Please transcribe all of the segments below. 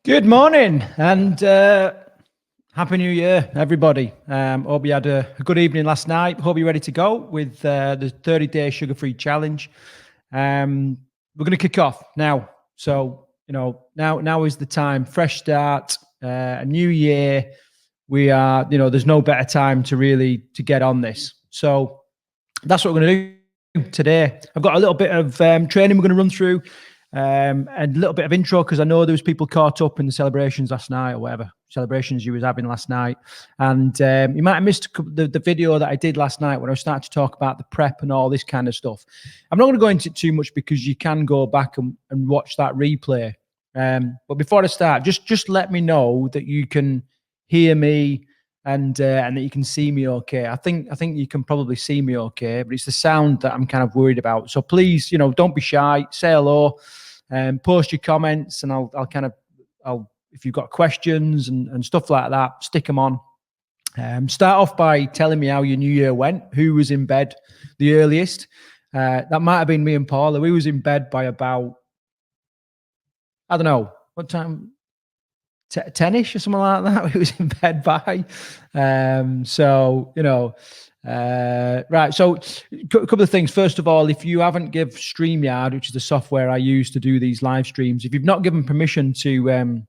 Good morning and Happy New Year, everybody. Hope you had a good evening last night. Hope you're ready to go with the 30-day sugar-free challenge. We're going to kick off now. So, now is the time. Fresh start, a new year. We are, there's no better time to get on this. So that's what we're going to do today. I've got a little bit of training we're going to run through. And a little bit of intro because I know there was people caught up in the celebrations last night or whatever celebrations you was having last night, and you might have missed the video that I did last night when I started to talk about the prep and all this kind of stuff. I'm not going to go into it too much because you can go back and watch that replay. But before I start, just let me know that you can hear me and that you can see me okay. I think you can probably see me okay, but it's the sound that I'm kind of worried about. So please, don't be shy. Say hello. Post your comments, and I'll if you've got questions and stuff like that, stick them on. Start off by telling me how your new year went. Who was in bed the earliest? That might have been me and Paula. We was in bed by about, I don't know what time, 10ish or something like that. We was in bed by. Right. So a couple of things. First of all, if you haven't give StreamYard, which is the software I use to do these live streams, if you've not given permission to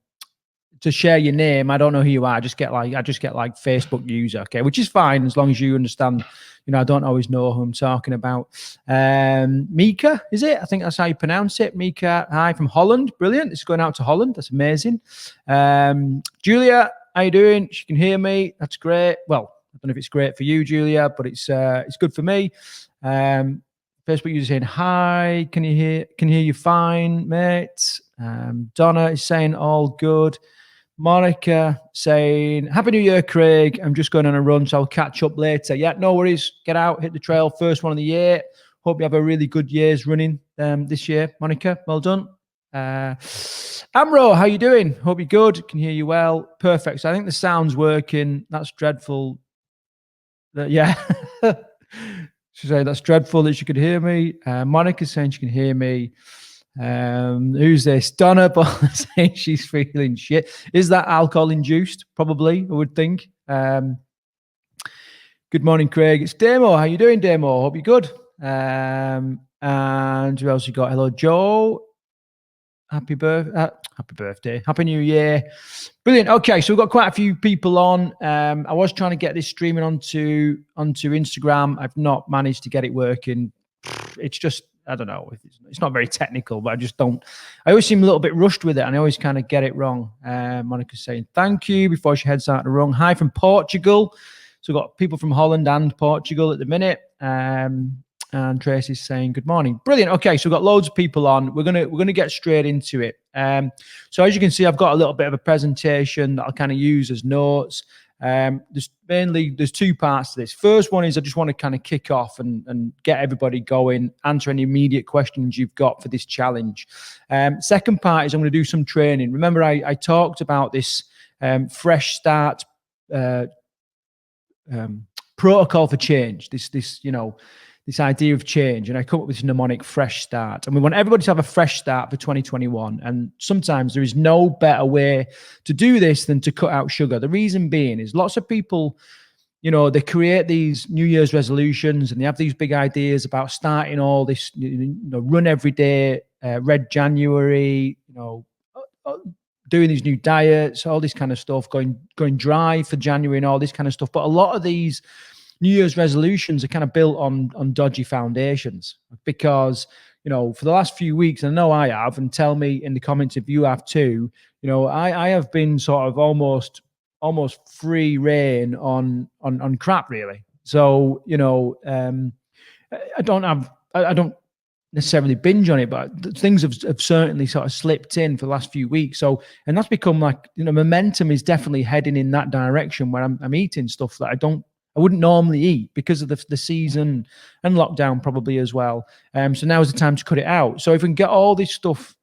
share your name, I don't know who you are. I just get like Facebook user, okay, which is fine as long as you understand. I don't always know who I'm talking about. Mika, is it? I think that's how you pronounce it. Mika, hi from Holland. Brilliant. It's going out to Holland. That's amazing. Julia, how you doing? She can hear me. That's great. Well, I don't know if it's great for you, Julia, but it's good for me. Facebook user saying hi. Can hear you fine, mate? Donna is saying all good. Monica saying Happy New Year, Craig. I'm just going on a run, so I'll catch up later. Yeah, no worries. Get out, hit the trail. First one of the year. Hope you have a really good year's running this year, Monica. Well done. Amro, how you doing? Hope you're good. Can hear you well. Perfect. So I think the sound's working. That's dreadful. Yeah. She's saying that's dreadful that she could hear me. Monica's saying she can hear me. Who's this? Donna saying she's feeling shit. Is that alcohol induced? Probably, I would think. Good morning, Craig. It's Damo. How you doing, Damo? Hope you're good. And who else you got? Hello, Joe. Happy birthday. Happy New Year. Brilliant. Okay, so we've got quite a few people on. I was trying to get this streaming onto Instagram. I've not managed to get it working. It's just, I don't know. It's not very technical, but I always seem a little bit rushed with it, and I always kind of get it wrong. Monica's saying thank you before she heads out the run. Hi from Portugal. So we've got people from Holland and Portugal at the minute. And Tracy's saying good morning. Brilliant. Okay, so we've got loads of people on. We're gonna get straight into it. So as you can see, I've got a little bit of a presentation that I'll kind of use as notes. There's two parts to this. First one is I just want to kind of kick off and get everybody going, answer any immediate questions you've got for this challenge. Second part is I'm going to do some training. Remember, I talked about this fresh start protocol for change. This idea of change, and I come up with this mnemonic fresh start. And we want everybody to have a fresh start for 2021. And sometimes there is no better way to do this than to cut out sugar. The reason being is lots of people, they create these New Year's resolutions and they have these big ideas about starting all this, run every day, red January, doing these new diets, all this kind of stuff, going dry for January and all this kind of stuff. But a lot of these New Year's resolutions are kind of built on dodgy foundations because, for the last few weeks, and I know I have, and tell me in the comments if you have too, I have been sort of almost free reign on crap, really. So, I don't necessarily binge on it, but things have certainly sort of slipped in for the last few weeks. So, and that's become like, momentum is definitely heading in that direction where I'm eating stuff that I wouldn't normally eat because of the season and lockdown probably as well. So now is the time to cut it out. So if we can get all this stuff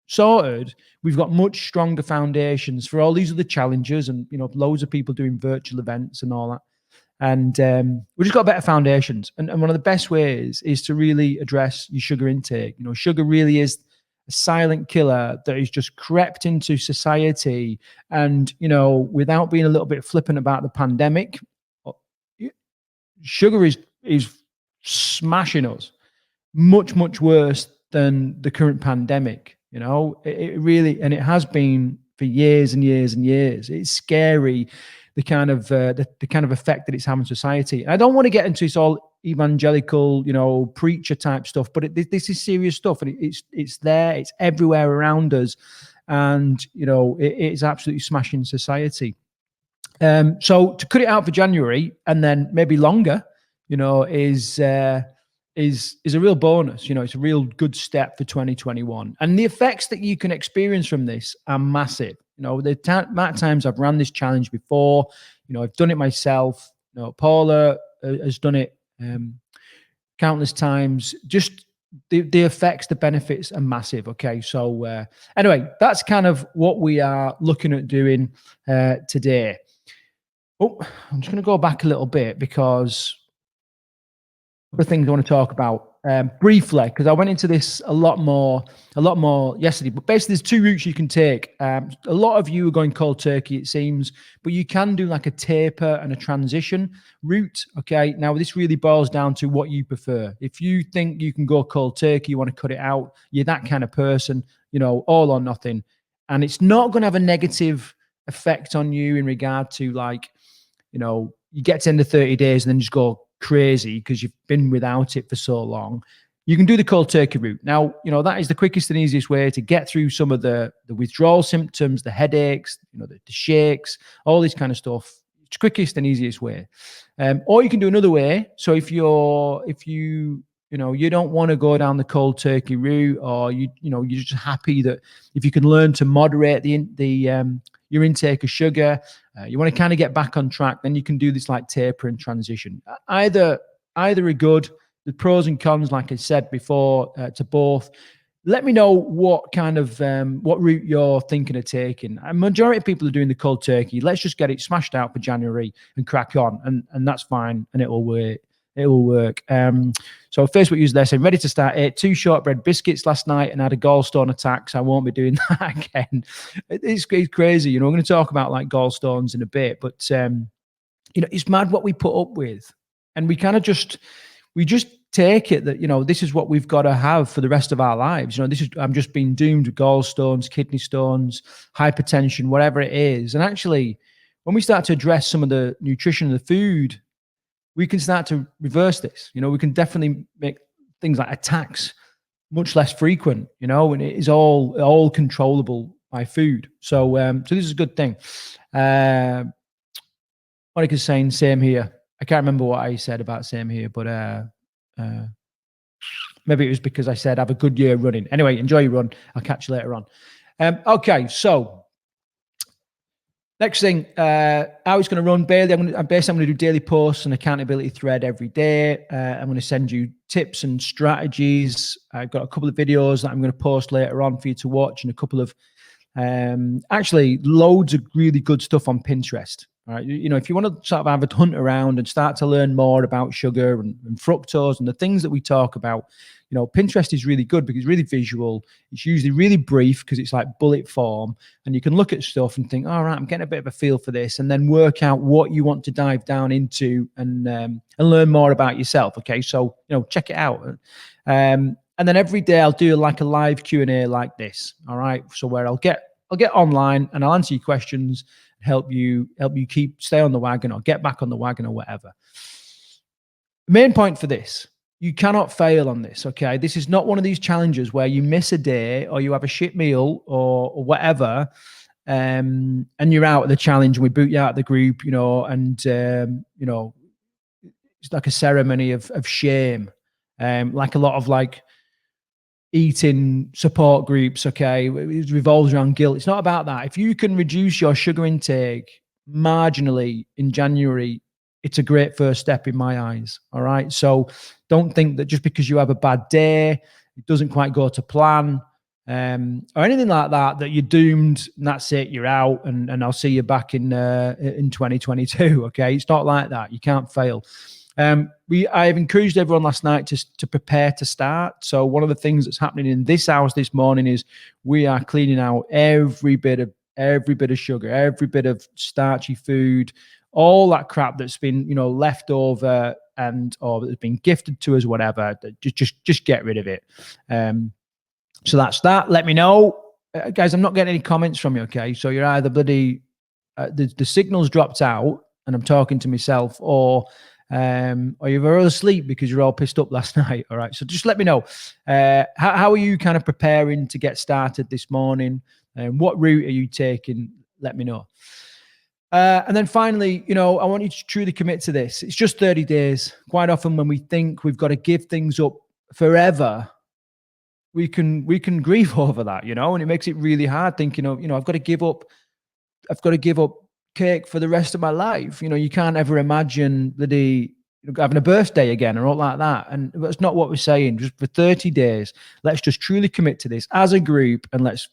sorted, we've got much stronger foundations for all these other challenges and, loads of people doing virtual events and all that. And we've just got better foundations. And one of the best ways is to really address your sugar intake. Sugar really is a silent killer that has just crept into society. And, without being a little bit flippant about the pandemic, sugar is smashing us much, much worse than the current pandemic. It really, and it has been for years and years and years. It's scary, the kind of effect that it's having on society. And I don't want to get into this all evangelical, preacher type stuff, but this is serious stuff, and it's there, it's everywhere around us, and it's absolutely smashing society. So to cut it out for January and then maybe longer, is a real bonus. It's a real good step for 2021. And the effects that you can experience from this are massive. The amount of times I've run this challenge before, I've done it myself. Paula has done it countless times. Just the effects, the benefits are massive. Okay. So anyway, that's kind of what we are looking at doing today. Oh, I'm just going to go back a little bit because the things I want to talk about briefly, because I went into this a lot more yesterday. But basically, there's two routes you can take. A lot of you are going cold turkey, it seems, but you can do like a taper and a transition route. Okay, now this really boils down to what you prefer. If you think you can go cold turkey, you want to cut it out, you're that kind of person, all or nothing, and it's not going to have a negative effect on you in regard to like, you get to end of 30 days and then just go crazy because you've been without it for so long. You can do the cold turkey route. Now, that is the quickest and easiest way to get through some of the withdrawal symptoms, the headaches, the shakes, all this kind of stuff. It's quickest and easiest way. Or you can do another way. So if you don't want to go down the cold turkey route, or you're just happy that if you can learn to moderate your intake of sugar, you want to kind of get back on track, then you can do this like taper and transition. Either are good. The pros and cons, like I said before, to both. Let me know what kind of what route you're thinking of taking. A majority of people are doing the cold turkey. Let's just get it smashed out for January and crack on, and that's fine, and it will work. It will work. So Facebook user there saying, ready to start. Ate 2 shortbread biscuits last night and had a gallstone attack, so I won't be doing that again. It's crazy. We're going to talk about like gallstones in a bit, but it's mad what we put up with, and we kind of just take it that this is what we've got to have for the rest of our lives. I'm just being doomed with gallstones, kidney stones, hypertension, whatever it is. And actually, when we start to address some of the nutrition of the food, we can start to reverse this. We can definitely make things like attacks much less frequent, and it is all controllable by food. So this is a good thing. Monica's saying same here. I can't remember what I said about same here, but maybe it was because I said have a good year running. Anyway, enjoy your run. I'll catch you later on. Okay, so next thing, how it's going to run, Bailey. I'm going to do daily posts and accountability thread every day. I'm going to send you tips and strategies. I've got a couple of videos that I'm going to post later on for you to watch, and a couple of actually loads of really good stuff on Pinterest. All right, if you want to sort of have a hunt around and start to learn more about sugar and fructose and the things that we talk about, Pinterest is really good because it's really visual. It's usually really brief because it's like bullet form, and you can look at stuff and think, all right, I'm getting a bit of a feel for this, and then work out what you want to dive down into and learn more about yourself. Okay, so check it out. And then every day I'll do like a live Q&A like this. All right, so where I'll get online and I'll answer your questions, help you stay on the wagon or get back on the wagon or whatever. The main point for this, you cannot fail on this, okay? This is not one of these challenges where you miss a day or you have a shit meal or whatever, and you're out of the challenge and we boot you out of the group, and it's like a ceremony of shame, like a lot of like eating support groups, okay? It revolves around guilt. It's not about that. If you can reduce your sugar intake marginally in January, it's a great first step in my eyes. All right. So don't think that just because you have a bad day, it doesn't quite go to plan, or anything like that, that you're doomed and that's it, you're out, and I'll see you back in 2022. Okay. It's not like that. You can't fail. I have encouraged everyone last night to prepare to start. So one of the things that's happening in this house this morning is we are cleaning out every bit of sugar, every bit of starchy food, all that crap that's been, left over or that's been gifted to us, whatever. Just get rid of it. So that's that. Let me know, guys. I'm not getting any comments from you. Okay, so you're either bloody the signal's dropped out and I'm talking to myself, or you're all asleep because you're all pissed up last night. All right, so just let me know. How are you kind of preparing to get started this morning? And what route are you taking? Let me know. And then finally, I want you to truly commit to this. It's just 30 days. Quite often when we think we've got to give things up forever, we can grieve over that, and it makes it really hard thinking of, I've got to give up cake for the rest of my life. You can't ever imagine having a birthday again or all like that. And that's not what we're saying. Just for 30 days, let's just truly commit to this as a group and let's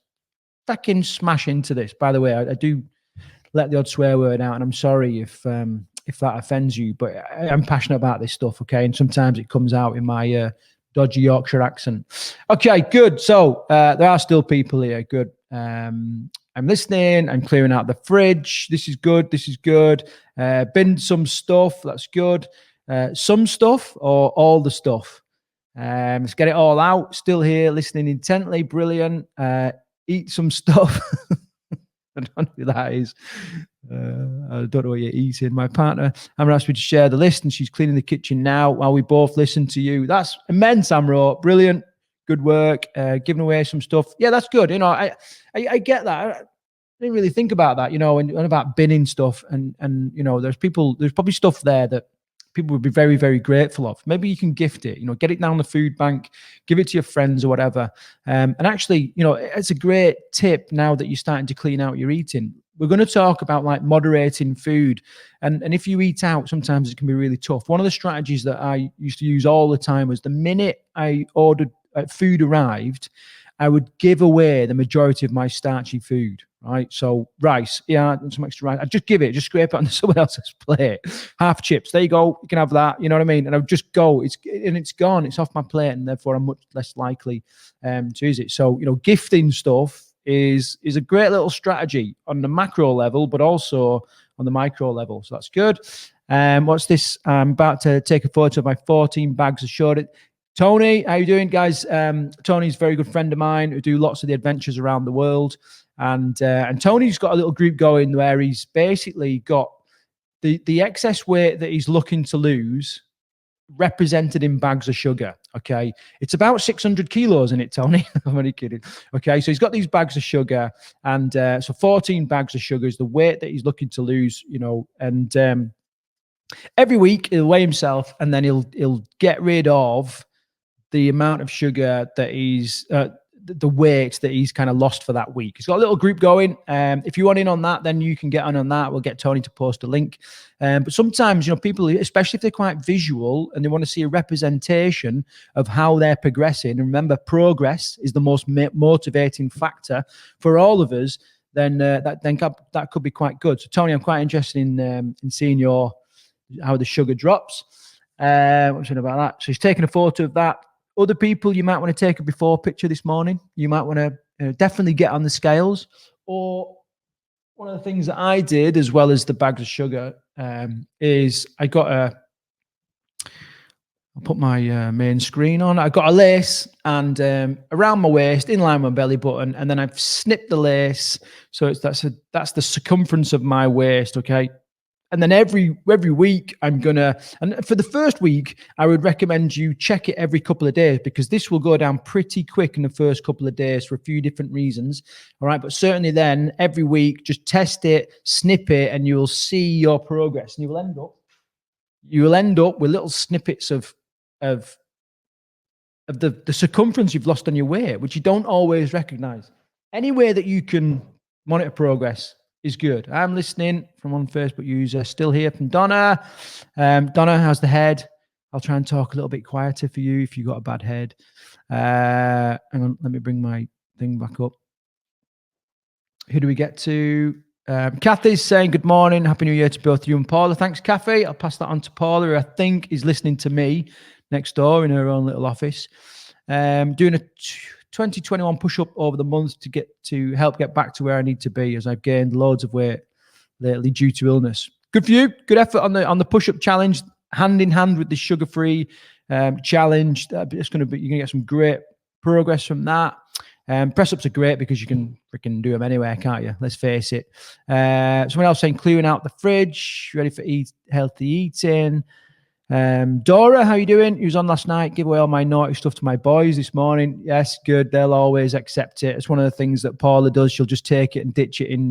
fucking smash into this. By the way, I do let the odd swear word out, and I'm sorry if that offends you, but I'm passionate about this stuff, okay? And sometimes it comes out in my dodgy Yorkshire accent. Okay, good. So there are still people here. Good. I'm listening. I'm clearing out the fridge. This is good. Bin some stuff. That's good. Some stuff or all the stuff. Let's get it all out. Still here, listening intently. Brilliant. Eat some stuff. I don't know who that is. I don't know what you're eating. My partner, Amra, asked me to share the list, and she's cleaning the kitchen now while we both listen to you. That's immense, Amra. Brilliant. Good work. Giving away some stuff. Yeah, that's good. I get that. I didn't really think about that, and about binning stuff. And there's probably stuff there that people would be very, very grateful of. Maybe you can gift it, get it down the food bank, give it to your friends or whatever. And actually, it's a great tip now that you're starting to clean out your eating. We're going to talk about like moderating food. And if you eat out, sometimes it can be really tough. One of the strategies that I used to use all the time was the minute I ordered food arrived, I would give away the majority of my starchy food. Right, so rice, some extra rice. I'd just give it, just scrape it onto someone else's plate. Half chips, there you go. You can have that. You know what I mean? And I'd just go. It's gone. It's off my plate, and therefore I'm much less likely to use it. So gifting stuff is a great little strategy on the macro level, but also on the micro level. So that's good. What's this? I'm about to take a photo of my 14 bags of shorted. Tony, how you doing, guys? Tony's a very good friend of mine who do lots of the adventures around the world. And Tony's got a little group going where he's basically got the excess weight that he's looking to lose represented in bags of sugar. Okay, it's about 600 kilos in it, Tony. I'm only kidding. Okay, so he's got these bags of sugar, and so 14 bags of sugar is the weight that he's looking to lose. And every week he'll weigh himself, and then he'll get rid of the amount of sugar that he's the weight that he's kind of lost for that week. He's got a little group going. If you want in on that, then you can get on that. We'll get Tony to post a link. But sometimes, people, especially if they're quite visual and they want to see a representation of how they're progressing, and remember, progress is the most motivating factor for all of us, then that could be quite good. So, Tony, I'm quite interested in seeing how the sugar drops. What's it about that? So he's taking a photo of that. Other people, you might want to take a before picture this morning. You might want to definitely get on the scales. Or one of the things that I did, as well as the bags of sugar, is I'll put my main screen on. I got a lace and around my waist, in line with my belly button, and then I've snipped the lace. So that's the circumference of my waist, okay? And then every week and for the first week, I would recommend you check it every couple of days, because this will go down pretty quick in the first couple of days for a few different reasons. All right. But certainly then every week, just test it, snip it, and you will see your progress. And you will end up with little snippets of the circumference you've lost on your weight, which you don't always recognize. Any way that you can monitor progress is good. I'm listening from one Facebook user. Still here from Donna. Donna, how's the head? I'll try and talk a little bit quieter for you if you've got a bad head. Hang on, let me bring my thing back up. Who do we get to? Kathy's saying good morning, happy new year to both you and Paula. Thanks, Kathy. I'll pass that on to Paula, who I think is listening to me next door in her own little office. Doing a 2021 push-up over the month to help get back to where I need to be, as I've gained loads of weight lately due to illness. Good for you. Good effort on the push-up challenge, hand in hand with the sugar-free challenge. It's going to be, you're going to get some great progress from that. Press-ups are great because you can freaking do them anywhere, can't you? Let's face it. Someone else saying clearing out the fridge, ready for healthy eating. Dora, how you doing? You was on last night. Give away all my naughty stuff to my boys this morning. Yes, good. They'll always accept it. It's one of the things that Paula does. She'll just take it and ditch it in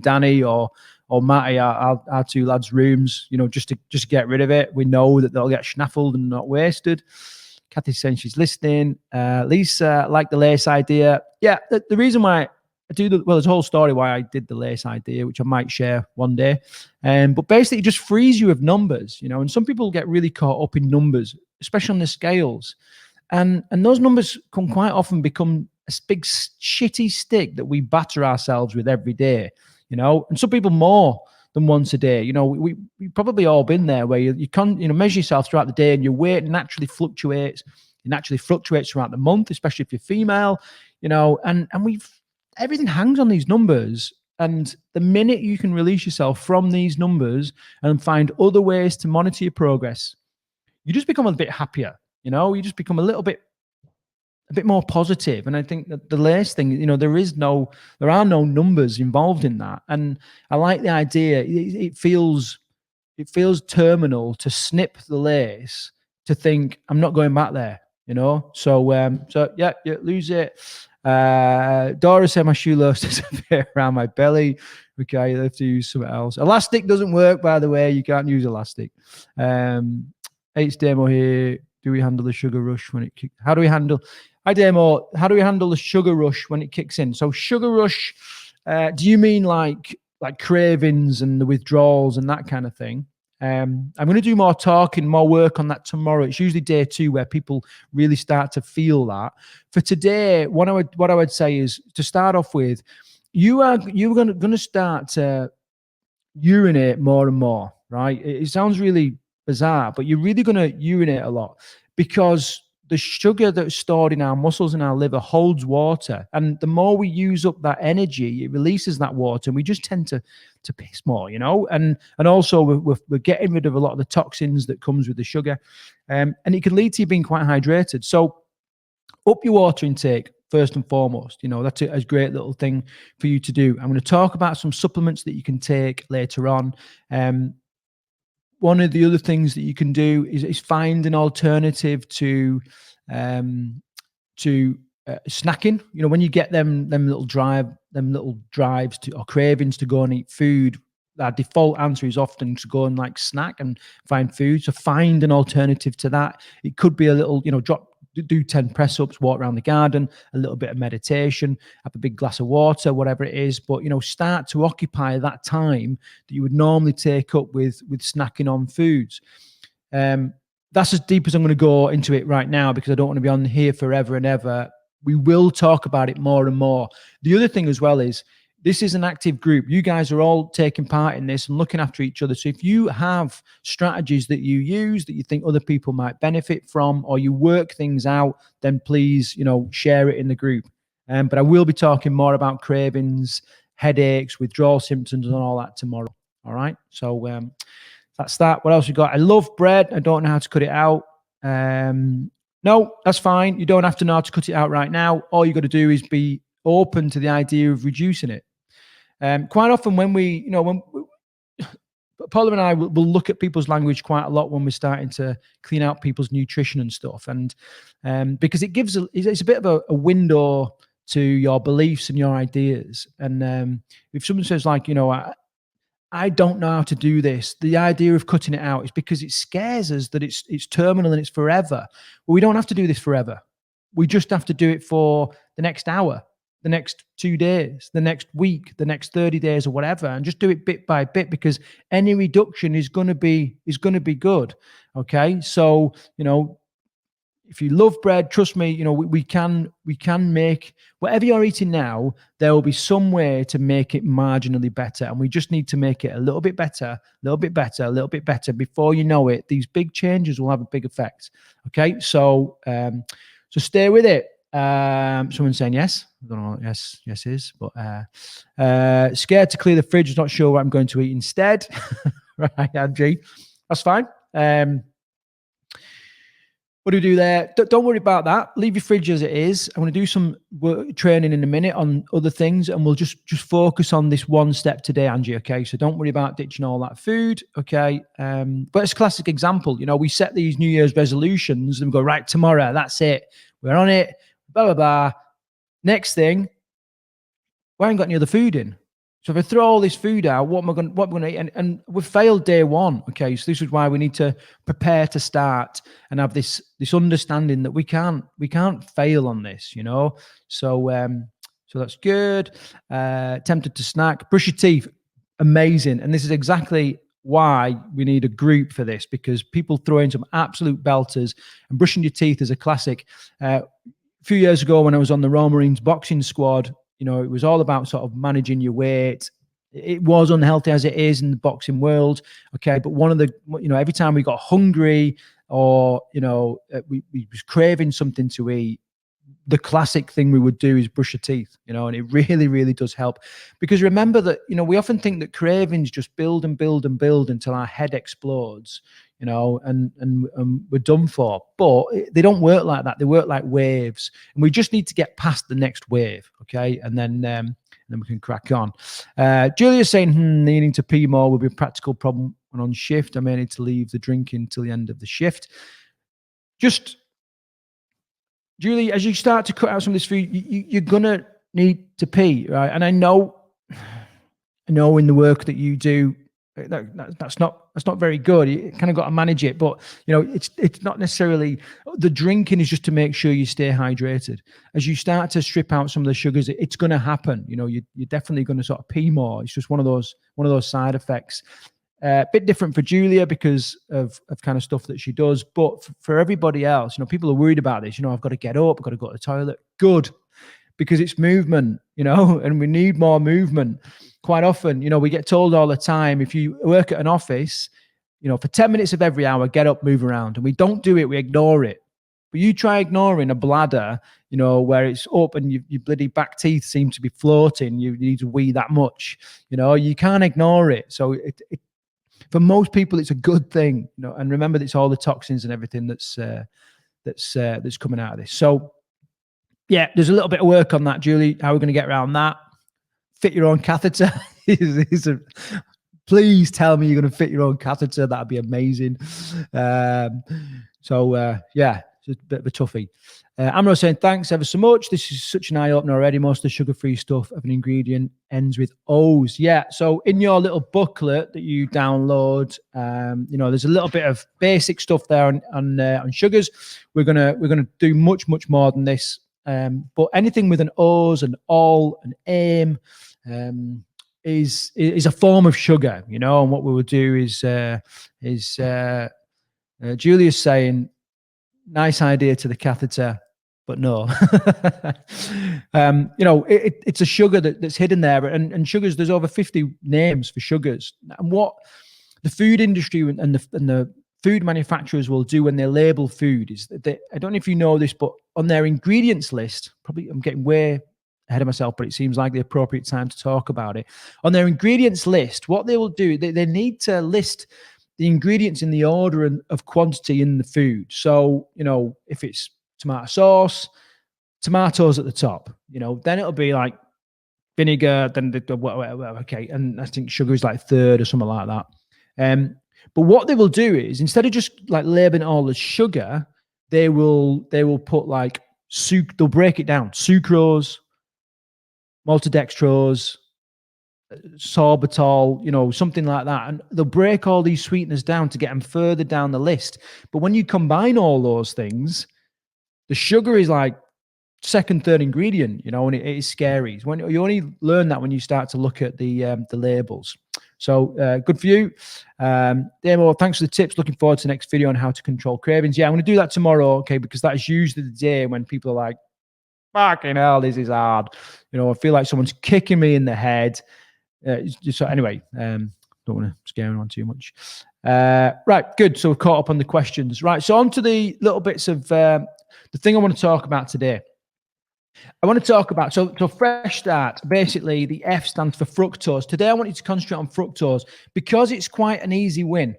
Danny or Matty, our two lads' rooms. You know, just to get rid of it. We know that they'll get schnaffled and not wasted. Kathy's saying she's listening. Lisa, like the lace idea. Yeah, the reason why I do there's a whole story why I did the lace idea, which I might share one day. But basically, it just frees you of numbers, you know. And some people get really caught up in numbers, especially on the scales, and those numbers can quite often become a big shitty stick that we batter ourselves with every day, you know. And some people more than once a day. You know, we probably all been there where you can't, you know, measure yourself throughout the day and your weight naturally fluctuates. It naturally fluctuates throughout the month, especially if you're female, you know, and everything hangs on these numbers. And the minute you can release yourself from these numbers and find other ways to monitor your progress, you just become a bit happier, you know, you just become a bit more positive. And I think that the lace thing, you know, there are no numbers involved in that. And I like the idea. It feels terminal to snip the lace, to think I'm not going back there, you know. So yeah, lose it. Dora said my shoe lows disappear around my belly. Okay, you have to use something else. Elastic doesn't work, by the way. You can't use elastic. H demo here. Do we handle the sugar rush when it kicks? Hi Demo. How do we handle the sugar rush when it kicks in? So sugar rush, do you mean like cravings and the withdrawals and that kind of thing? I'm going to do more talking, more work on that tomorrow. It's usually day 2 where people really start to feel that. For today, what I would say is, to start off with, you're going to start to urinate more and more, right? It sounds really bizarre, but you're really going to urinate a lot, because the sugar that's stored in our muscles and our liver holds water. And the more we use up that energy, it releases that water, and we just tend to piss more, you know. And also we're getting rid of a lot of the toxins that comes with the sugar. And it can lead to you being quite hydrated. So up your water intake first and foremost. You know, that's a great little thing for you to do. I'm going to talk about some supplements that you can take later on. One of the other things that you can do is find an alternative to snacking. You know, when you get them little drives to, or cravings to go and eat food, our default answer is often to go and like snack and find food. So find an alternative to that. It could be a little, you know, do 10 press ups, walk around the garden, a little bit of meditation, have a big glass of water, whatever it is. But, you know, start to occupy that time that you would normally take up with snacking on foods. That's as deep as I'm going to go into it right now, because I don't want to be on here forever and ever. We will talk about it more and more. The other thing as well is, this is an active group. You guys are all taking part in this and looking after each other. So if you have strategies that you use that you think other people might benefit from, or you work things out, then please, you know, share it in the group. But I will be talking more about cravings, headaches, withdrawal symptoms, and all that tomorrow. All right. So that's that. What else we got? I love bread. I don't know how to cut it out. No, that's fine. You don't have to know how to cut it out right now. All you got to do is be open to the idea of reducing it. Quite often when Paula and I will look at people's language quite a lot when we're starting to clean out people's nutrition and stuff. And because it's a bit of a window to your beliefs and your ideas. And if someone says like, you know, I don't know how to do this, the idea of cutting it out is because it scares us that it's terminal and it's forever. Well, we don't have to do this forever. We just have to do it for the next hour, the next 2 days, the next week, the next 30 days or whatever, and just do it bit by bit, because any reduction is going to be good. Okay. So, you know, if you love bread, trust me, we can make whatever you're eating now, there will be some way to make it marginally better. And we just need to make it a little bit better, a little bit better, a little bit better. Before you know it, these big changes will have a big effect. Okay. So stay with it. Someone's saying yes. I don't know what yes is, but scared to clear the fridge, not sure what I'm going to eat instead. Right, Angie. That's fine. What do we do there? Don't worry about that. Leave your fridge as it is. I'm going to do some training in a minute on other things, and we'll just focus on this one step today, Angie. Okay, so don't worry about ditching all that food. Okay, but it's a classic example. We set these New Year's resolutions and we go, right, tomorrow, that's it. We're on it. Blah blah blah. Next thing, we ain't got any other food in. So if I throw all this food out, what am I going to eat? And we've failed day one. Okay, so this is why we need to prepare to start and have this understanding that we can't fail on this. So that's good. Tempted to snack, brush your teeth, amazing. And this is exactly why we need a group for this, because people throw in some absolute belters, and brushing your teeth is a classic. A few years ago, when I was on the Royal Marines boxing squad, it was all about sort of managing your weight. It was unhealthy as it is in the boxing world. Okay. But one of the, every time we got hungry or, we was craving something to eat, the classic thing we would do is brush your teeth, and it really, really does help. Because remember that, we often think that cravings just build and build and build until our head explodes, and we're done for. But they don't work like that. They work like waves, and we just need to get past the next wave, okay? And then we can crack on. Julia's saying, needing to pee more will be a practical problem when on shift. I may need to leave the drinking till the end of the shift. Just, Julie, as you start to cut out some of this food, you're gonna need to pee, right? And I know in the work that you do, that's not very good. You kind of got to manage it, but it's not necessarily the drinking is just to make sure you stay hydrated. As you start to strip out some of the sugars, it's going to happen. You're definitely going to sort of pee more. It's just one of those side effects. A bit different for Julia because of kind of stuff that she does, but for everybody else, people are worried about this. I've got to get up, I've got to go to the toilet. Good, because it's movement, and we need more movement. Quite often, we get told all the time, if you work at an office, for 10 minutes of every hour, get up, move around. And we don't do it, we ignore it. But you try ignoring a bladder, where it's up and your bloody back teeth seem to be floating. You need to wee that much. You can't ignore it. So for most people, it's a good thing. And remember, it's all the toxins and everything that's coming out of this. So yeah, there's a little bit of work on that, Julie. How are we going to get around that? Fit your own catheter. Please tell me you're going to fit your own catheter. That'd be amazing. Yeah, it's a bit of a toughie. Amro saying, thanks ever so much. This is such an eye-opener already. Most of the sugar-free stuff of an ingredient ends with O's. Yeah, so in your little booklet that you download, there's a little bit of basic stuff there on sugars. We're gonna do much more than this. But anything with an O's, an all, an aim, is a form of sugar, and what we will do is Julia's saying, nice idea to the catheter, but no. It's a sugar that's hidden there, and sugars, there's over 50 names for sugars. And what the food industry and the food manufacturers will do when they label food is that I don't know if you know this, but on their ingredients list, probably I'm getting way ahead of myself, but it seems like the appropriate time to talk about it. On their ingredients list, what they will do, they need to list the ingredients in the order of quantity in the food. So, if it's tomato sauce, tomatoes at the top, then it'll be like vinegar, then okay. And I think sugar is like third or something like that. But what they will do is, instead of just like labeling it all as sugar, they will put like they'll break it down: sucrose, maltodextrose, sorbitol, something like that. And they'll break all these sweeteners down to get them further down the list. But when you combine all those things, the sugar is like second, third ingredient, and it is scary. When you only learn that when you start to look at the labels. So good for you. Demo, thanks for the tips. Looking forward to the next video on how to control cravings. Yeah, I'm going to do that tomorrow, okay, because that is usually the day when people are like, fucking hell, this is hard. I feel like someone's kicking me in the head. So anyway, don't want to scare anyone too much. Right, good. So we're caught up on the questions. Right, so on to the little bits of the thing I want to talk about today. I want to talk about, so fresh start, basically the F stands for fructose. Today I want you to concentrate on fructose because it's quite an easy win.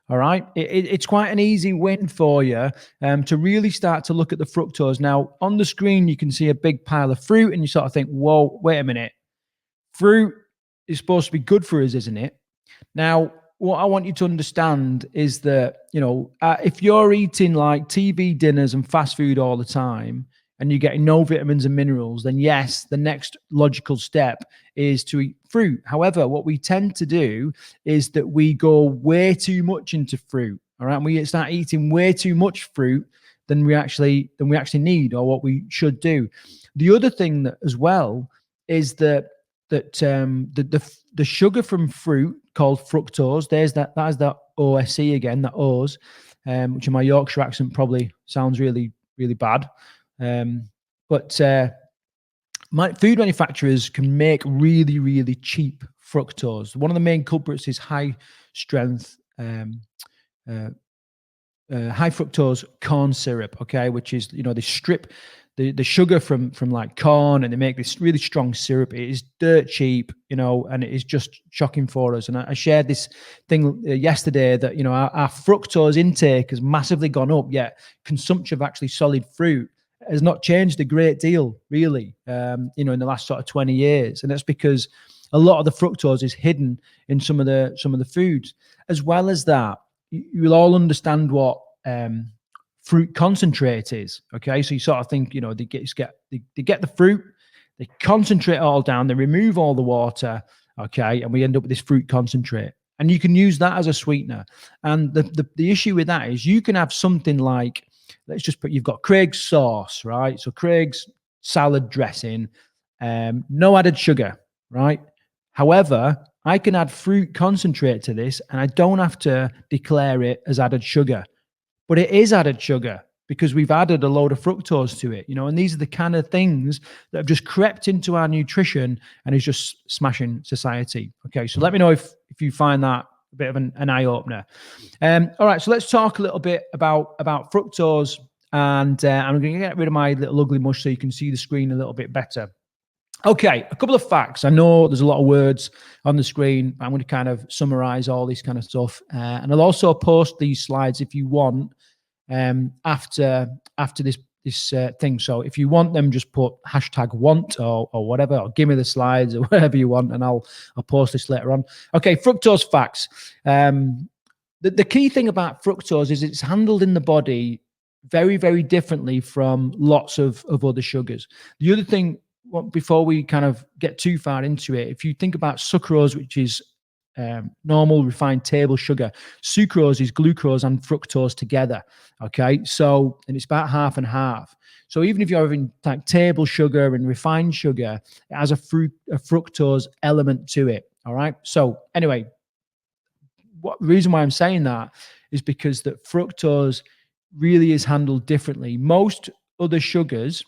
All right. It's quite an easy win for you to really start to look at the fructose. Now, on the screen, you can see a big pile of fruit and you sort of think, whoa, wait a minute. Fruit is supposed to be good for us, isn't it? Now, what I want you to understand is that, if you're eating like TV dinners and fast food all the time and you're getting no vitamins and minerals, then yes, the next logical step is to eat fruit. However, what we tend to do is that we go way too much into fruit. All right. And we start eating way too much fruit than we actually need, or what we should do. The other thing that as well is that the sugar from fruit called fructose, that is that OSE again, that O's, which in my Yorkshire accent probably sounds really, really bad. But food manufacturers can make really, really cheap fructose. One of the main culprits is high strength, high fructose corn syrup, okay, which is, they strip the sugar from like corn and they make this really strong syrup. It is dirt cheap, and it is just shocking for us. And I shared this thing yesterday that, our fructose intake has massively gone up, yet consumption of actually solid fruit has not changed a great deal, really, in the last sort of 20 years. And that's because a lot of the fructose is hidden in some of the foods. As well as that, you'll all understand what fruit concentrate is. Okay, so you sort of think, they get the fruit, they concentrate it all down, they remove all the water, okay, and we end up with this fruit concentrate. And you can use that as a sweetener. And the issue with that is you can have something like, let's just put, you've got Craig's sauce, right? So Craig's salad dressing, no added sugar, right? However, I can add fruit concentrate to this and I don't have to declare it as added sugar. But it is added sugar because we've added a load of fructose to it, and these are the kind of things that have just crept into our nutrition and is just smashing society. Okay, so let me know if you find that a bit of an eye opener. All right, so let's talk a little bit about fructose, and I'm going to get rid of my little ugly mush so you can see the screen a little bit better. Okay, a couple of facts. I know there's a lot of words on the screen. I'm going to kind of summarize all this kind of stuff. And I'll also post these slides if you want after this thing. So if you want them, just put #want or whatever, or give me the slides or whatever you want, and I'll post this later on. Okay, fructose facts. The key thing about fructose is it's handled in the body very, very differently from lots of other sugars. The other thing, before we kind of get too far into it, if you think about sucrose, which is normal refined table sugar, sucrose is glucose and fructose together. Okay, so, and it's about half and half. So even if you're having like table sugar and refined sugar, it has a fructose element to it. All right. So anyway, the reason why I'm saying that is because that fructose really is handled differently. Most other sugars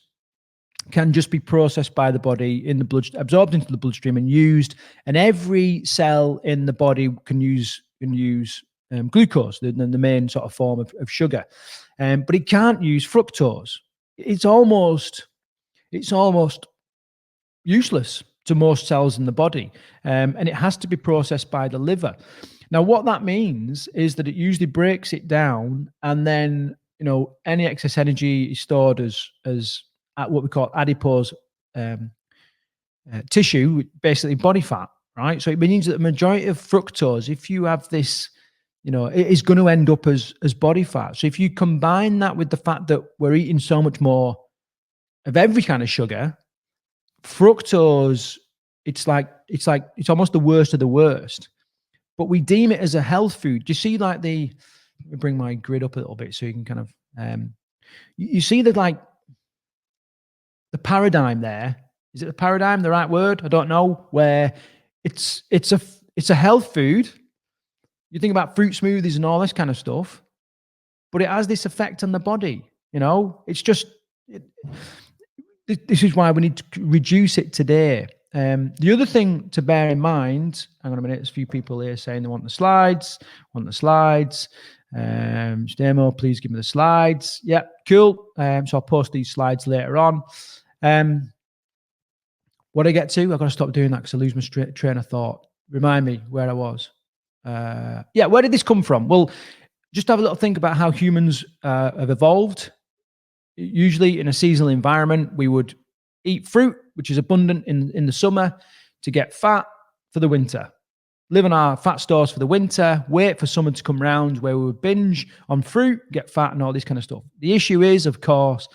can just be processed by the body in the blood, absorbed into the bloodstream and used. And every cell in the body can use glucose, the main sort of form of sugar. But it can't use fructose. It's almost useless to most cells in the body. And it has to be processed by the liver. Now, what that means is that it usually breaks it down, and then, any excess energy is stored as at what we call adipose tissue, basically body fat, right? So it means that the majority of fructose, if you have this, it is going to end up as body fat. So if you combine that with the fact that we're eating so much more of every kind of sugar, fructose, it's almost the worst of the worst. But we deem it as a health food. Do you see like let me bring my grid up a little bit so you can kind of, you see that like the paradigm there. Is it the paradigm, the right word? I don't know. Where it's it's a health food. You think about fruit smoothies and all this kind of stuff, but it has this effect on the body. It's just, this is why we need to reduce it today. The other thing to bear in mind, hang on a minute, there's a few people here saying they want the slides. Stamo, please give me the slides. Yep, cool. So I'll post these slides later on. What I get to, I've got to stop doing that because I lose my train of thought. Remind me where I was. Where did this come from? Well, just have a little think about how humans have evolved. Usually in a seasonal environment, we would eat fruit, which is abundant in the summer, to get fat for the winter. Live on our fat stores for the winter, wait for summer to come round where we would binge on fruit, get fat and all this kind of stuff. The issue is, of course,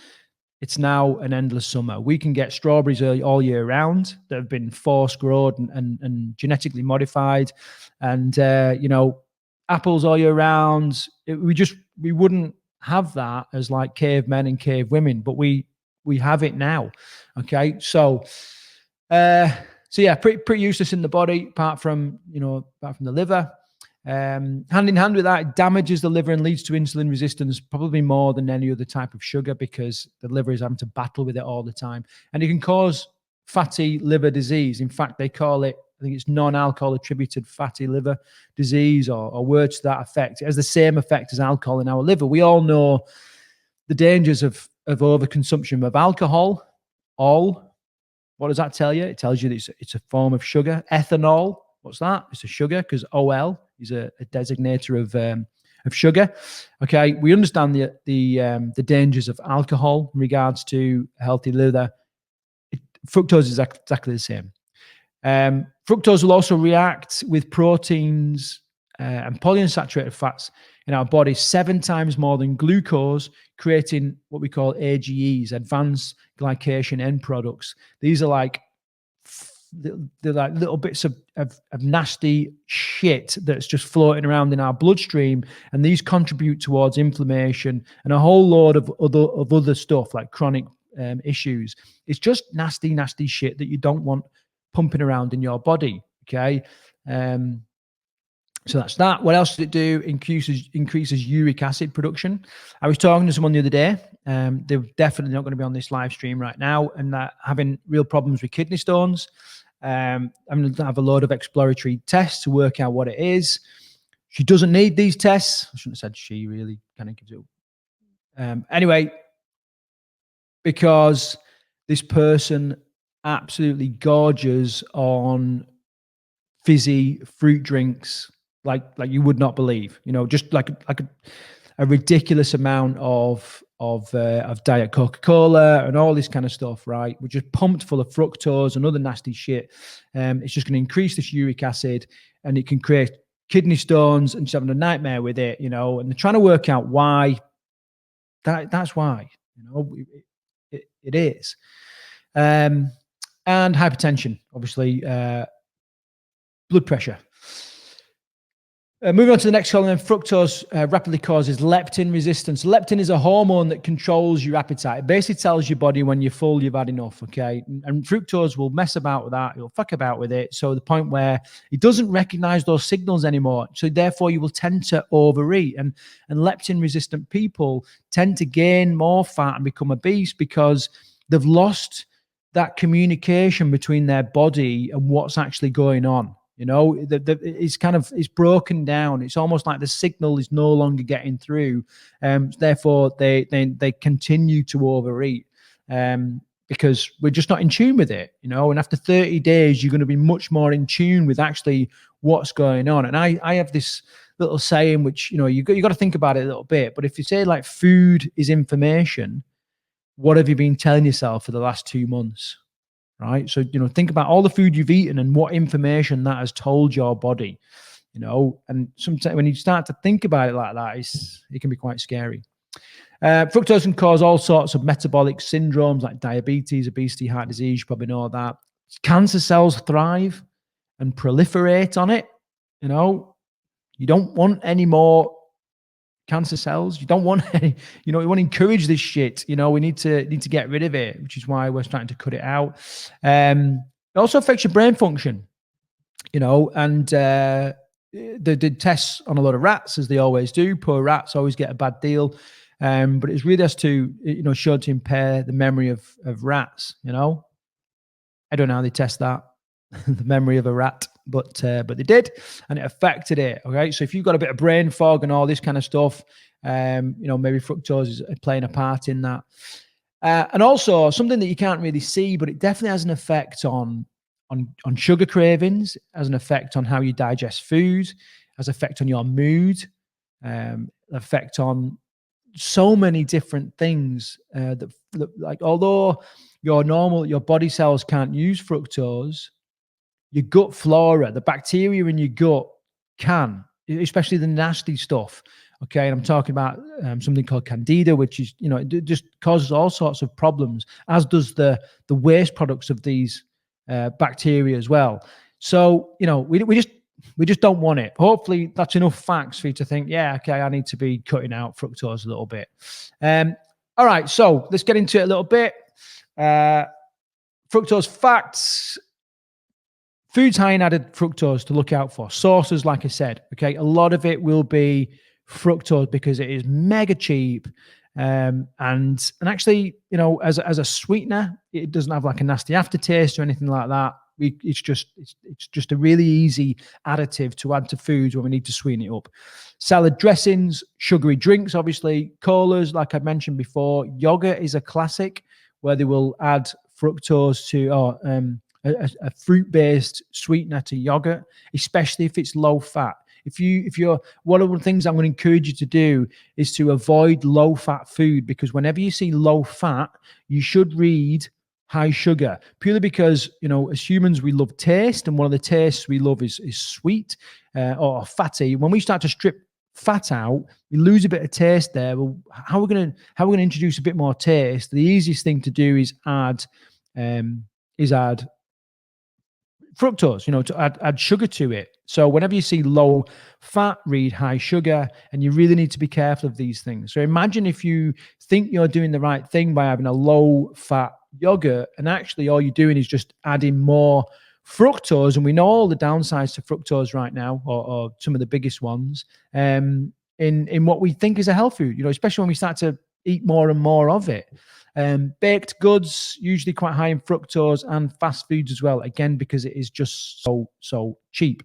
it's now an endless summer. We can get strawberries all year round that have been force grown and genetically modified, and apples all year round. We wouldn't have that as like cavemen and cave women, but we have it now. Okay, so pretty useless in the body, apart from the liver. Hand in hand with that, it damages the liver and leads to insulin resistance, probably more than any other type of sugar, because the liver is having to battle with it all the time. And it can cause fatty liver disease. In fact, they call it, I think it's non-alcohol attributed fatty liver disease, or words to that effect. It has the same effect as alcohol in our liver. We all know the dangers of overconsumption of alcohol. What does that tell you? It tells you that it's a form of sugar. Ethanol, what's that? It's a sugar, because OL is a designator of sugar. Okay, we understand the dangers of alcohol in regards to healthy liver. Fructose is exactly the same. Fructose will also react with proteins and polyunsaturated fats in our body 7 times more than glucose, creating what we call AGEs, advanced glycation end products. These are like they're like little bits of nasty shit that's just floating around in our bloodstream, and these contribute towards inflammation and a whole load of other stuff like chronic issues. It's just nasty shit that you don't want pumping around in your body. Okay. So that's that. What else does it do? Increases uric acid production. I was talking to someone the other day. They're definitely not going to be on this live stream right now, and they're having real problems with kidney stones. I'm going to have a load of exploratory tests to work out what it is. She doesn't need these tests. I shouldn't have said she, really kind of gives it. Anyway, because this person absolutely gorges on fizzy fruit drinks like you would not believe, just like a ridiculous amount of Diet Coca-Cola and all this kind of stuff, right? We're just pumped full of fructose and other nasty shit. It's just going to increase this uric acid, and it can create kidney stones, and she's having a nightmare with it, and they're trying to work out why. That's why, it is. And hypertension, obviously, blood pressure. Moving on to the next column, fructose rapidly causes leptin resistance. Leptin is a hormone that controls your appetite. It basically tells your body when you're full, you've had enough, okay? And fructose will mess about with that. It'll fuck about with it. So the point where it doesn't recognize those signals anymore. So therefore, you will tend to overeat. And leptin-resistant people tend to gain more fat and become obese because they've lost that communication between their body and what's actually going on. It's broken down. It's almost like the signal is no longer getting through. Therefore, they continue to overeat because we're just not in tune with it. And after 30 days, you're going to be much more in tune with actually what's going on. And I have this little saying, which you got to think about it a little bit. But if you say like food is information, what have you been telling yourself for the last 2 months? Right. So, think about all the food you've eaten and what information that has told your body, and sometimes when you start to think about it like that, it can be quite scary. Fructose can cause all sorts of metabolic syndromes like diabetes, obesity, heart disease. You probably know that. Cancer cells thrive and proliferate on it. You don't want any more cancer cells. You don't want any, you want to encourage this shit. We need to get rid of it, which is why we're starting to cut it out. It also affects your brain function. And they did tests on a lot of rats, as they always do. Poor rats always get a bad deal. But it's really has to, shown to impair the memory of rats. I don't know how they test that, the memory of a rat, but they did, and it affected it. Okay, so if you've got a bit of brain fog and all this kind of stuff, maybe fructose is playing a part in that. And also something that you can't really see, but it definitely has an effect on sugar cravings, has an effect on how you digest food, has an effect on your mood, effect on so many different things that like, although your body cells can't use fructose, your gut flora, the bacteria in your gut can, especially the nasty stuff. Okay, and I'm talking about something called candida, which is, it just causes all sorts of problems, as does the waste products of these bacteria as well. So, we just don't want it. Hopefully, that's enough facts for you to think, yeah, okay, I need to be cutting out fructose a little bit. All right, so let's get into it a little bit. Fructose facts. Foods high in added fructose to look out for. Sources, like I said, okay, a lot of it will be fructose because it is mega cheap. And actually, as a sweetener, it doesn't have like a nasty aftertaste or anything like that. It's just a really easy additive to add to foods when we need to sweeten it up. Salad dressings, sugary drinks, obviously, colas, like I mentioned before. Yogurt is a classic where they will add fructose to a fruit-based sweetener to yogurt, especially if it's low fat. If you're, one of the things I'm going to encourage you to do is to avoid low fat food, because whenever you see low fat, you should read high sugar, purely because, as humans, we love taste, and one of the tastes we love is sweet or fatty. When we start to strip fat out, we lose a bit of taste there. Well, how are we going to introduce a bit more taste? The easiest thing to do is add fructose, to add sugar to it. So whenever you see low fat, read high sugar, and you really need to be careful of these things. So imagine if you think you're doing the right thing by having a low fat yogurt, and actually all you're doing is just adding more fructose, and we know all the downsides to fructose right now, or some of the biggest ones, in what we think is a health food, especially when we start to eat more and more of it. Baked goods, usually quite high in fructose, and fast foods as well, again, because it is just so cheap.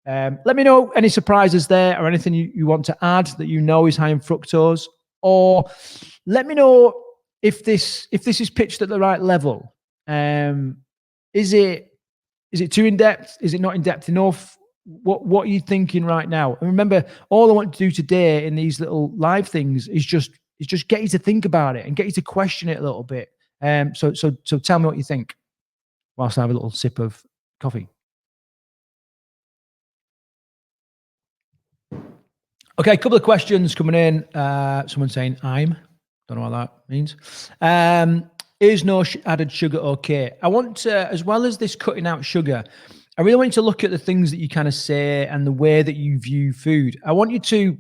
Let me know any surprises there, or anything you want to add that is high in fructose, or let me know if this is pitched at the right level. Is it too in depth? Is it not in depth enough? What are you thinking right now? And remember, all I want to do today in these little live things is just get you to think about it and get you to question it a little bit. So tell me what you think whilst I have a little sip of coffee. Okay, a couple of questions coming in. Someone saying don't know what that means. Is no added sugar okay? I want to, as well as this cutting out sugar, I really want you to look at the things that you kind of say and the way that you view food. I want you to,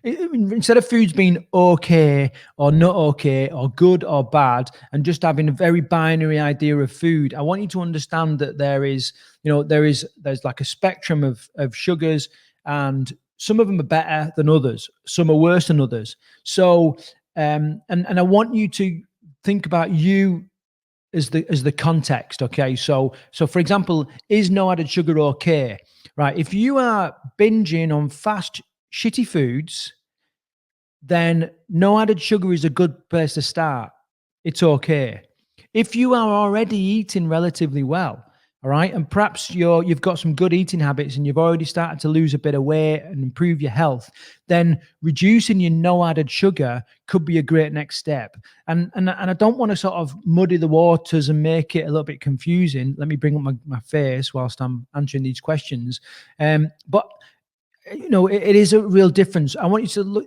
instead of foods being okay or not okay or good or bad, and just having a very binary idea of food, I want you to understand that there's like a spectrum of sugars, and some of them are better than others, some are worse than others. So and I want you to think about you as the context. Okay, so for example, is no added sugar okay? Right, if you are binging on fast shitty foods, then no added sugar is a good place to start. It's okay. If you are already eating relatively well, all right, and perhaps you've got some good eating habits and you've already started to lose a bit of weight and improve your health, then reducing your no added sugar could be a great next step. And I don't want to sort of muddy the waters and make it a little bit confusing. Let me bring up my face whilst I'm answering these questions. But it is a real difference. I want you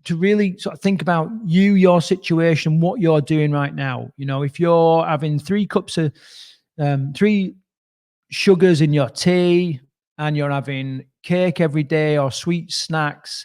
to really sort of think about your situation, what you're doing right now. If you're having 3 cups of 3 sugars in your tea, and you're having cake every day or sweet snacks,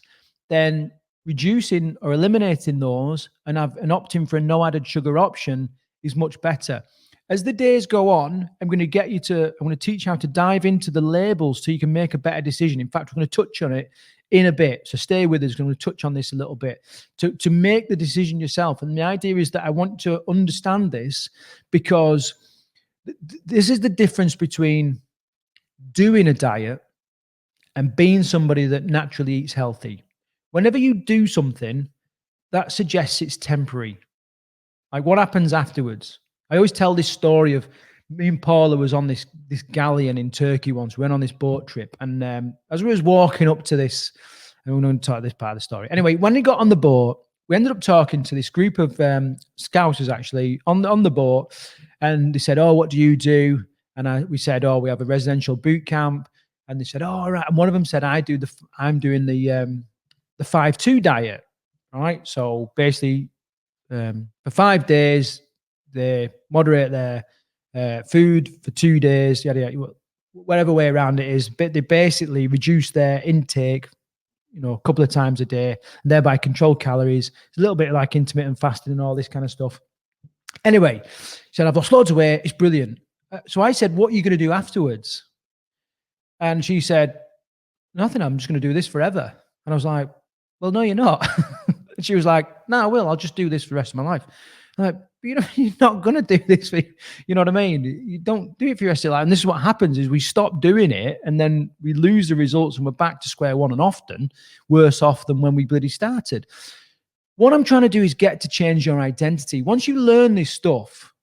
then reducing or eliminating those and opting for a no added sugar option is much better. As the days go on, I'm going to teach you how to dive into the labels so you can make a better decision. In fact, we're going to touch on it in a bit. So stay with us. I'm going to touch on this a little bit to make the decision yourself. And the idea is that I want to understand this because this is the difference between doing a diet and being somebody that naturally eats healthy. Whenever you do something, that suggests it's temporary. Like what happens afterwards? I always tell this story of me and Paula was on this galleon in Turkey once. We went on this boat trip, and as we was walking up to this, and we're going to talk this part of the story. Anyway, when we got on the boat, we ended up talking to this group of scousers actually on the boat, and they said, "Oh, what do you do?" And we said, "Oh, we have a residential boot camp." And they said, "Oh, all right." And one of them said, "I'm doing the 5-2 diet." All right, so basically, for 5 days, they moderate their food for 2 days, whatever way around it is. But they basically reduce their intake, a couple of times a day, and thereby control calories. It's a little bit like intermittent fasting and all this kind of stuff. Anyway, she said, "I've lost loads of weight. It's brilliant." So I said, "What are you going to do afterwards?" And she said, "Nothing. I'm just going to do this forever." And I was like, "Well, no, you're not." And she was like, "No, I will. I'll just do this for the rest of my life." I'm like, you're not going to do this for, you know what I mean? You don't do it for your rest of your life. And this is what happens is we stop doing it and then we lose the results and we're back to square one and often worse off than when we bloody started. What I'm trying to do is get to change your identity. Once you learn this stuff,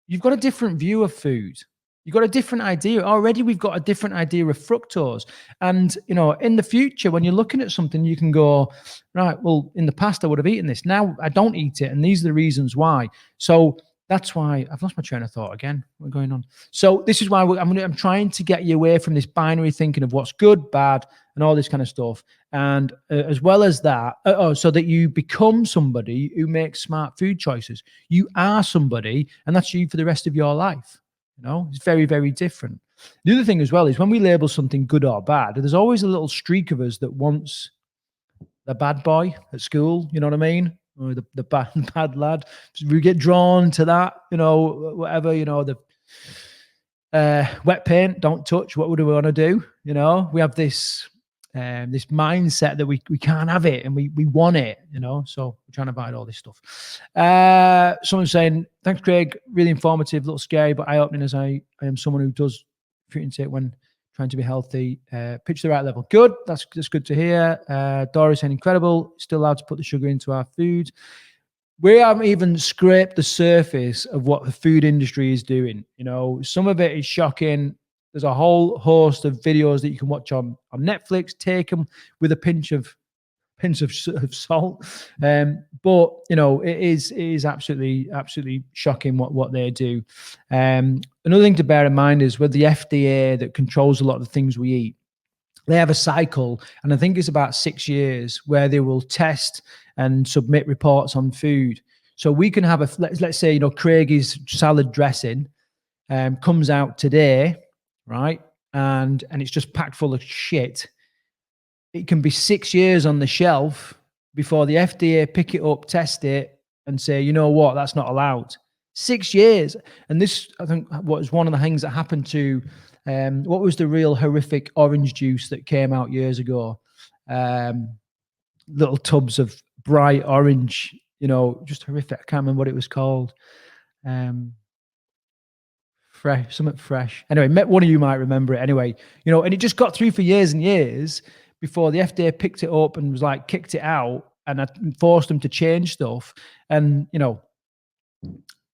you've got a different view of food. You've got a different idea. Already we've got a different idea of fructose. And, in the future, when you're looking at something, you can go, right, well, in the past, I would have eaten this. Now I don't eat it. And these are the reasons why. So that's why I've lost my train of thought again. What's going on? So this is why I'm trying to get you away from this binary thinking of what's good, bad, and all this kind of stuff. And as well as that, so that you become somebody who makes smart food choices. You are somebody, and that's you for the rest of your life. It's very, very different. The other thing as well is when we label something good or bad, there's always a little streak of us that wants the bad boy at school, you know what I mean? Or the bad lad. We get drawn to that, whatever, the wet paint, don't touch. What would we want to do? We have this mindset that we can't have it and we want it, so we're trying to avoid all this stuff. Someone's saying, "Thanks, Craig, really informative, a little scary, but eye-opening as I am someone who does fruit intake when trying to be healthy. Pitch the right level." Good, that's good to hear. Doris saying, "Incredible, still allowed to put the sugar into our food." We haven't even scraped the surface of what the food industry is doing. Some of it is shocking. There's a whole host of videos that you can watch on Netflix. Take them with a pinch of salt. But it is absolutely shocking what they do. Another thing to bear in mind is with the FDA that controls a lot of the things we eat, they have a cycle, and I think it's about 6 years where they will test and submit reports on food. So we can have let's say, Craigie's salad dressing comes out today, right? And it's just packed full of shit. It can be 6 years on the shelf before the FDA pick it up, test it, and say, "You know what, that's not allowed." 6 years. And this, I think, was one of the things that happened to, what was the real horrific orange juice that came out years ago? Little tubs of bright orange, just horrific. I can't remember what it was called. Something fresh. Anyway, one of you might remember it. Anyway, and it just got through for years and years before the FDA picked it up and was like, kicked it out and forced them to change stuff. And,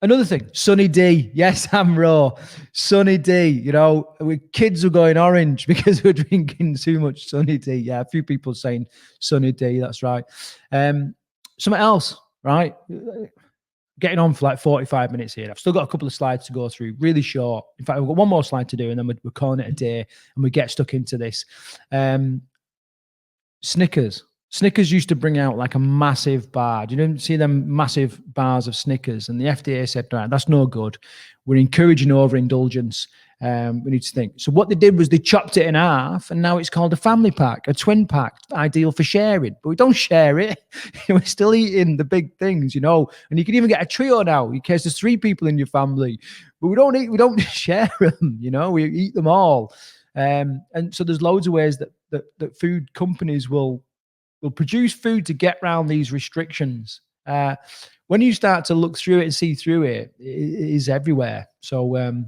another thing, Sunny D. Yes, I'm raw. Sunny D. Kids are going orange because we're drinking too much Sunny D. Yeah, a few people saying Sunny D. That's right. Something else, right? Getting on for like 45 minutes here. I've still got a couple of slides to go through, really short. In fact, we've got one more slide to do, and then we're calling it a day, and we get stuck into this. Snickers. Snickers used to bring out like a massive bar. You didn't see them massive bars of Snickers, and the FDA said, "Right, that's no good. We're encouraging overindulgence. We need to think." So what they did was they chopped it in half, and now it's called a family pack, a twin pack, ideal for sharing. But we don't share it. We're still eating the big things, you know. And you can even get a trio now in case there's 3 people in your family. But we don't share them, you know. We eat them all. And so there's loads of ways that food companies will produce food to get around these restrictions. When you start to look through it and see through it, it is everywhere. So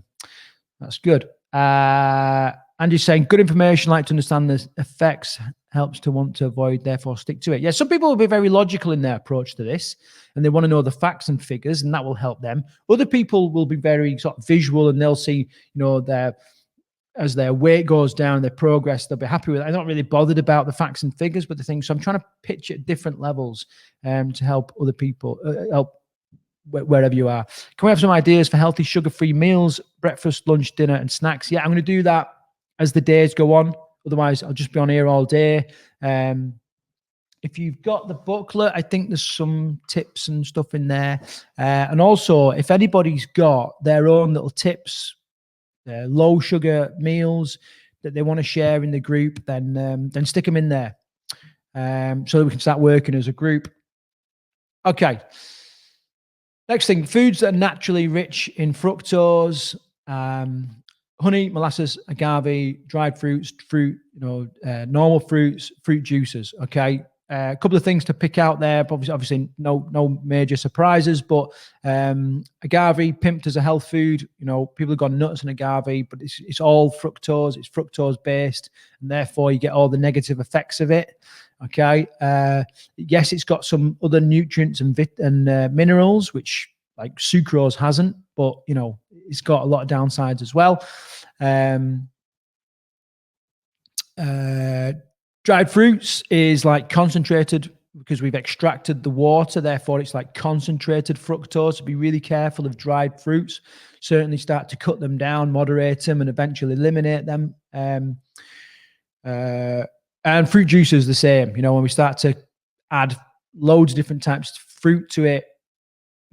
that's good. Andy's saying, good information, like to understand the effects, helps to want to avoid, therefore stick to it. Yeah, some people will be very logical in their approach to this, and they want to know the facts and figures, and that will help them. Other people will be very sort of visual, and they'll see, you know, as their weight goes down, their progress, they'll be happy with it. I'm not really bothered about the facts and figures, but the thing. So I'm trying to pitch at different levels to help other people, help wherever you are. Can we have some ideas for healthy sugar-free meals, breakfast, lunch, dinner, and snacks? Yeah, I'm going to do that as the days go on. Otherwise, I'll just be on here all day. If you've got the booklet, I think there's some tips and stuff in there. And also, if anybody's got their own little tips, low sugar meals that they want to share in the group, then stick them in there so that we can start working as a group. Okay. Next thing, foods that are naturally rich in fructose, honey, molasses, agave, dried fruits, fruit, normal fruits, fruit juices. Okay. A couple of things to pick out there. Obviously, no major surprises, but agave pimped as a health food. You know, people have got nuts and agave, but it's all fructose. It's fructose based, and therefore you get all the negative effects of it. Okay. Yes, it's got some other nutrients and minerals, which like sucrose hasn't, but you know, it's got a lot of downsides as well. Dried fruits is like concentrated because we've extracted the water. Therefore, it's like concentrated fructose. So be really careful of dried fruits. Certainly start to cut them down, moderate them, and eventually eliminate them. And fruit juice is the same. You know, when we start to add loads of different types of fruit to it,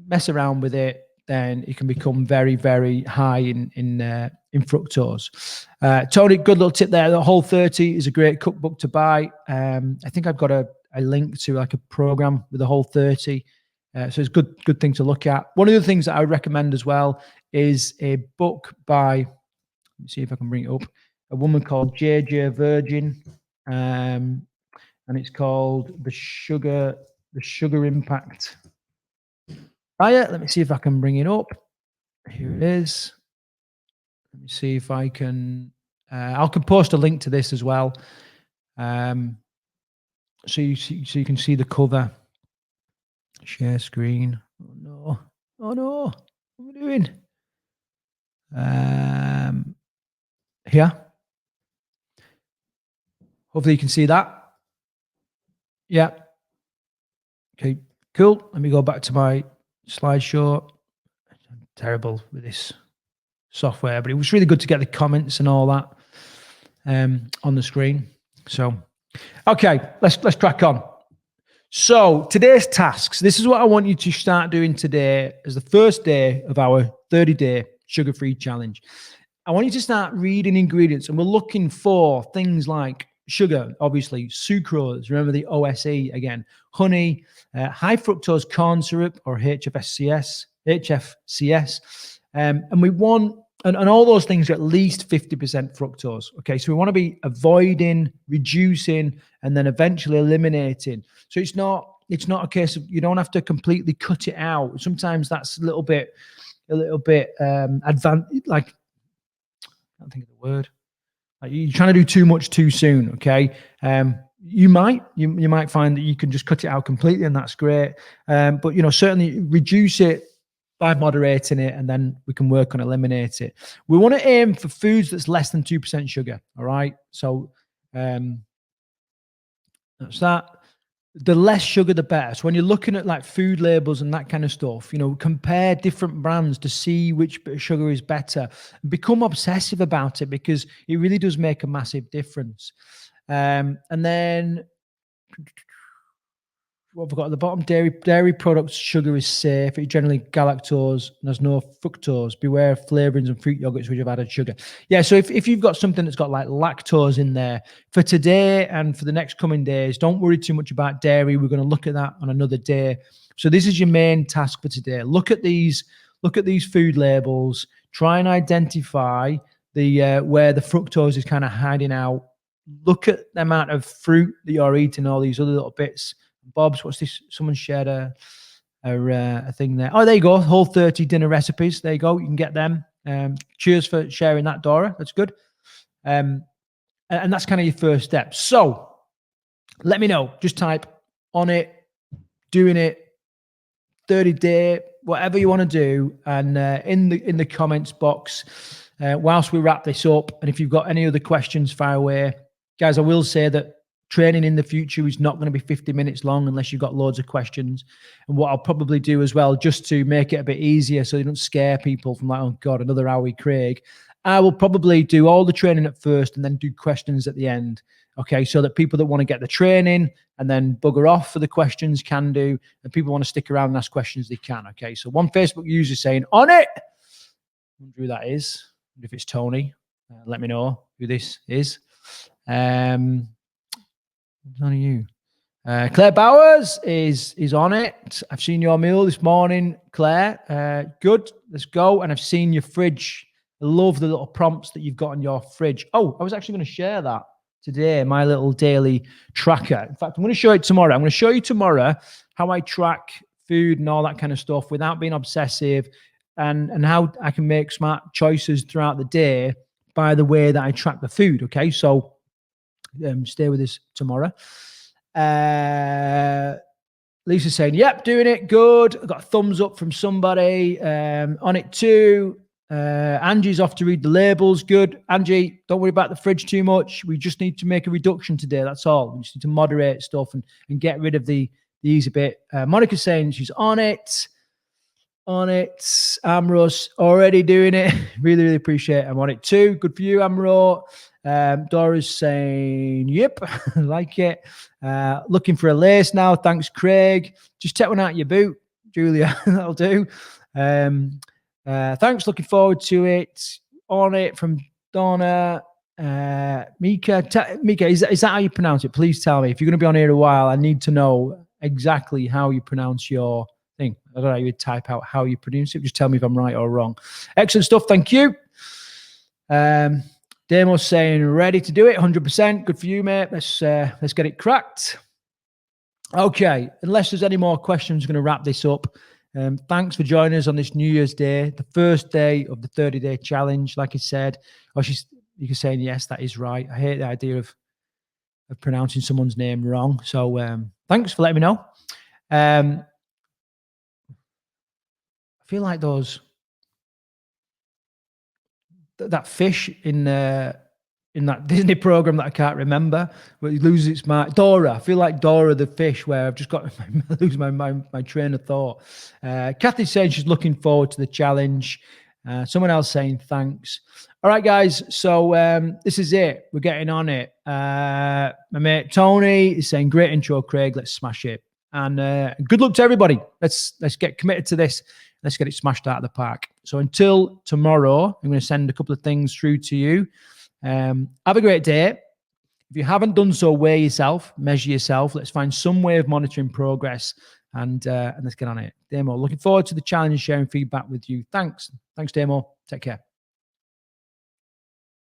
mess around with it, then it can become very, very high in fructose. Tony, good little tip there. The Whole30 is a great cookbook to buy. I think I've got a link to like a program with the Whole30. So it's a good thing to look at. One of the things that I would recommend as well is a book by, let me see if I can bring it up, a woman called JJ Virgin. And it's called The Sugar Impact. Let me see if I can bring it up. Here it is. Let me see if I can. I can post a link to this as well, so you can see the cover. Share screen. Oh no! What am I doing? Here. Hopefully you can see that. Yeah. Okay. Cool. Let me go back to my slideshow. I'm terrible with this software, but it was really good to get the comments and all that on the screen. So, okay, let's crack on. So today's tasks. This is what I want you to start doing today as the first day of our 30-day sugar-free challenge. I want you to start reading ingredients, and we're looking for things like sugar, obviously, sucrose, remember the OSE again, honey, high fructose corn syrup or HFCS, and we want, and all those things are at least 50% fructose. Okay, so we want to be avoiding, reducing, and then eventually eliminating. So it's not a case of, you don't have to completely cut it out. Sometimes that's a little bit advanced, like, I can't think of the word. Like you're trying to do too much too soon. Okay. You might find that you can just cut it out completely, and that's great. But you know, certainly reduce it by moderating it, and then we can work on eliminate it. We want to aim for foods that's less than 2% sugar. All right. So that's that. The less sugar, the better. So when you're looking at like food labels and that kind of stuff, you know, compare different brands to see which bit of sugar is better. Become obsessive about it, because it really does make a massive difference. And then what have we got at the bottom? Dairy products, sugar is safe. It generally galactose and there's no fructose. Beware of flavorings and fruit yogurts which have added sugar. Yeah, so if you've got something that's got like lactose in there, for today and for the next coming days, don't worry too much about dairy. We're going to look at that on another day. So this is your main task for today. Look at these food labels. Try and identify the where the fructose is kind of hiding out. Look at the amount of fruit that you're eating, all these other little bits. Bob's, what's this? Someone shared a thing there. Oh, there you go. Whole 30 dinner recipes. There you go. You can get them. Cheers for sharing that, Dora. That's good. And that's kind of your first step. So let me know. Just type on it, doing it, 30-day, whatever you want to do. And in the comments box, whilst we wrap this up, and if you've got any other questions, fire away. Guys, I will say that training in the future is not going to be 50 minutes long unless you've got loads of questions. And what I'll probably do as well, just to make it a bit easier so you don't scare people from like, oh God, another hour, Craig, I will probably do all the training at first and then do questions at the end. Okay, so that people that want to get the training and then bugger off for the questions can do, and people want to stick around and ask questions, they can. Okay, so one Facebook user saying, on it. I wonder who that is. If it's Tony, let me know who this is. None of you. Claire Bowers is on it. I've seen your meal this morning, Claire. Good. Let's go. And I've seen your fridge. I love the little prompts that you've got on your fridge. Oh, I was actually going to share that today, my little daily tracker. In fact, I'm going to show it tomorrow. I'm going to show you tomorrow how I track food and all that kind of stuff without being obsessive, and how I can make smart choices throughout the day by the way that I track the food. Okay, so stay with us tomorrow. Lisa's saying, yep, doing it. Good. I got a thumbs up from somebody. On it too. Angie's off to read the labels. Good. Angie, don't worry about the fridge too much. We just need to make a reduction today. That's all. We just need to moderate stuff and get rid of the easy bit. Monica's saying she's on it. On it. Amro's already doing it. Really, really appreciate it. I'm on it too. Good for you, Amro. Dora's saying, yep, I like it. Looking for a lace now. Thanks, Craig. Just take one out of your boot, Julia. That'll do. Thanks. Looking forward to it. On it from Donna. Mika. Mika, is that how you pronounce it? Please tell me. If you're going to be on here a while, I need to know exactly how you pronounce your thing. I don't know how you type out how you pronounce it. Just tell me if I'm right or wrong. Excellent stuff. Thank you. Damo's saying ready to do it, 100%. Good for you, mate. Let's get it cracked. Okay, unless there's any more questions, I'm going to wrap this up. Thanks for joining us on this New Year's Day, the first day of the 30-day challenge. Like I said, you're saying yes, that is right. I hate the idea of pronouncing someone's name wrong. So thanks for letting me know. I feel like that fish in that Disney program that I can't remember, where it loses its mind. Dora. I feel like Dora the fish, where I've just got lose my train of thought. Kathy's saying she's looking forward to the challenge. Someone else saying thanks. All right, guys. So this is it. We're getting on it. My mate Tony is saying great intro, Craig. Let's smash it. And good luck to everybody. Let's get committed to this. Let's get it smashed out of the park. So until tomorrow, I'm going to send a couple of things through to you. Have a great day. If you haven't done so, weigh yourself, measure yourself. Let's find some way of monitoring progress, and let's get on it. Damo, looking forward to the challenge and sharing feedback with you. Thanks, Damo. Take care.